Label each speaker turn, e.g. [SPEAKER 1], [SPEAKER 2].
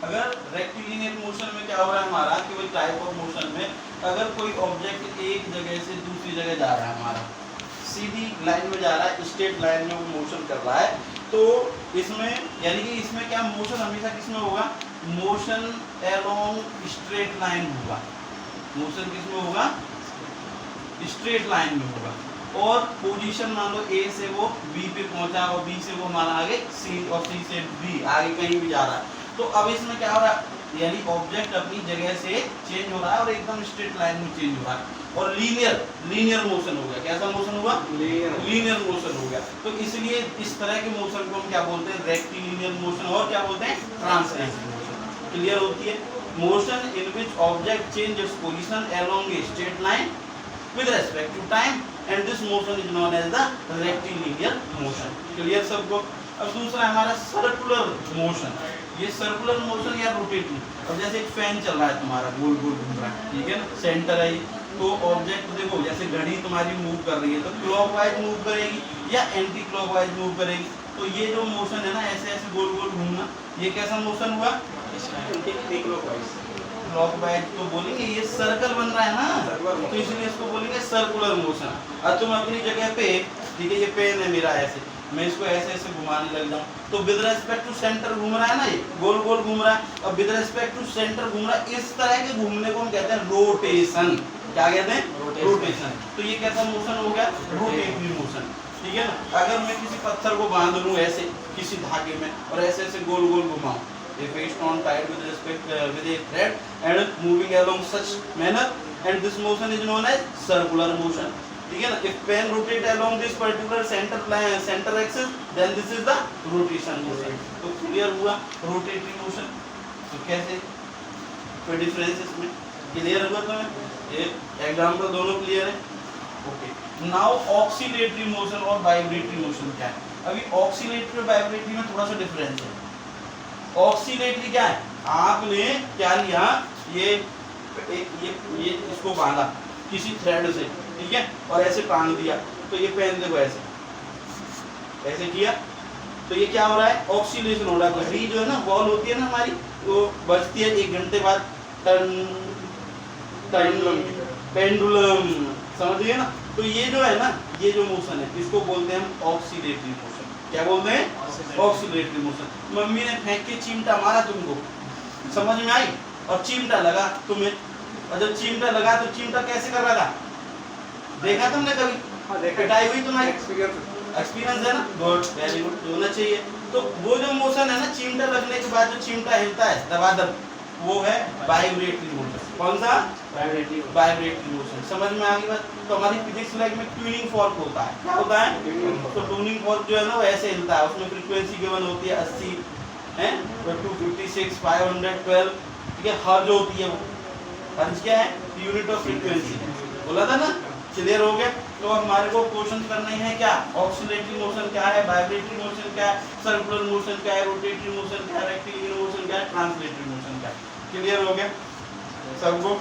[SPEAKER 1] अगर rectilinear motion में क्या हो रहा है हमारा कि वही टाइप ऑफ मोशन में अगर कोई ऑब्जेक्ट एक जगह से दूसरी जगह जा रहा है, हमारा सीधी लाइन में जा रहा है, स्ट्रेट लाइन में वो मोशन कर रहा है, तो इसमें यानी कि इसमें क्या मोशन हमेशा किसमें होगा, मोशन अलोंग स्ट्रेट लाइन होगा। मोशन किसमें होगा, स्ट्रेट लाइन में होगा। और पोजीशन मान लो ए से वो बी पे पहुंचा और बी से वो हमारा आगे सी और सी से बी आगे कहीं भी जा रहा है। तो अब इसमें क्या हो रहा है, यानी ऑब्जेक्ट अपनी जगह से चेंज हो रहा है और एकदम स्ट्रेट लाइन में चेंज हो रहा है और लीनियर मोशन हो गया। कैसा मोशन हुआ, लीनियर मोशन हो गया। तो इसलिए इस तरह के मोशन को हम क्या बोलते हैं, रेक्टिलिनियर मोशन, और क्या बोलते हैं, ट्रांसलेशनल मोशन। क्लियर होती है। Motion in which object change its position along a straight line with respect to time and this motion is known as the rectilinear motion। Clear सबको। अब दूसरा हमारा सर्कुलर मोशन। ये सर्कुलर मोशन या rotating, अब जैसे एक फैन चल रहा है तुम्हारा, गोल गोल घूम रहा है, ठीक है ना, सेंटर है, तो ऑब्जेक्ट देखो जैसे घड़ी तुम्हारी मूव कर रही है तो क्लॉकवाइज मूव करेगी या एंटी क्लॉकवाइज मूव करेगी। तो ये जो मोशन है ना, ऐसे ऐसे गोल गोल घूमना, ये कैसा मोशन हुआ, एंटी क्लॉकवाइज। क्लॉकवाइज तो बोलेंगे, ये सर्कल बन रहा है ना, तो इसलिए इसको बोलेंगे सर्कुलर मोशन। अब तुम अपनी जगह पे, ठीक है, ये पेन है मेरा, ऐसे मैं इसको ऐसे ऐसे घुमाने लग जाऊं तो विद रेस्पेक्ट टू सेंटर घूम रहा है ना, ये गोल गोल घूम रहा है और विद रेस्पेक्ट टू सेंटर घूम रहा है। इस तरह के घूमने को हम कहते हैं रोटेशन। क्या कहते हैं, रोटेशन। तो ये कैसा मोशन हो गया, रोटेटिंग मोशन, ठीक है ना। अगर मैं किसी पत्थर को बांध लूं ऐसे किसी धागे में और ऐसे ऐसे गोल गोल घुमाऊं, if a stone tied with respect with a thread and moving along such manner and this motion is known as circular motion, ठीक है ना। if pen rotate along this particular center axis then this is the rotation motion। तो clear हुआ rotating motion. तो कैसे, कोई difference इसमें clear हुआ तुम्हें, ये एग्जांपल दोनों क्लियर है। ओके, नाउ ऑक्सीलेटरी मोशन और वाइब्रेटरी मोशन क्या है। अभी ऑक्सीलेटरी और वाइब्रेटरी में थोड़ा सा डिफरेंस है। ऑक्सीलेटरी क्या है, आपने क्या लिया, ये इसको बांधा किसी थ्रेड से, ठीक है, और ऐसे टांग दिया, तो ये पेन देखो ऐसे ऐसे किया, तो ये क्या हो रहा है, ऑक्सीलेशन हो रहा है। घड़ी जो है ना, बॉल होती है ना हमारी, वो बजती है 1 घंटे बाद, पेंडुलम, समझ गए ना। तो ये जो है ना, ये जो मोशन है इसको बोलते हैं हम ऑक्सीलेटरी मोशन। क्या बोलते हैं, ऑक्सीलेटरी मोशन। मम्मी ने फेंक के चिमटा मारा तुमको, समझ में आई, और चिमटा लगा तुम्हें, और जब चिमटा लगा तो चिमटा कैसे कर रहा था, देखा तुमने कभी, पिटाई हुई तुम्हारी, एक्सपीरियंस है ना, गुड, वेरी गुड, होना चाहिए। तो वो जो मोशन है ना, चिमटा लगने के बाद जो चिमटा हिलता है दबादब, वो है वाइब्रेटरी मोशन। कौन सा, वाइब्रेटरी मोशन। समझ में आ गई बात। तो हमारी फिजिक्स लैब में ट्यूनिंग फॉर्क होता है, क्या होता है, तो ट्यूनिंग फॉर्क जो है ना वो ऐसे हिलता है, उसमें फ्रीक्वेंसी गिवन होती है 80 है, 256, 512, ठीक है। हर्ज होती है, वो हर्ज क्या है, यूनिट ऑफ फ्रीक्वेंसी, बोला था ना, क्लियर हो गया। तो हमारे को क्वेश्चन करने हैं क्या, ऑक्सीलेटरी मोशन क्या है, वाइब्रेटरी मोशन क्या है, सर्कुलर मोशन क्या है, रोटेटरी मोशन क्या है, रेक्टिलिनियर मोशन क्या है, ट्रांसलेटरी मोशन क्या है। क्लियर हो गया सबको।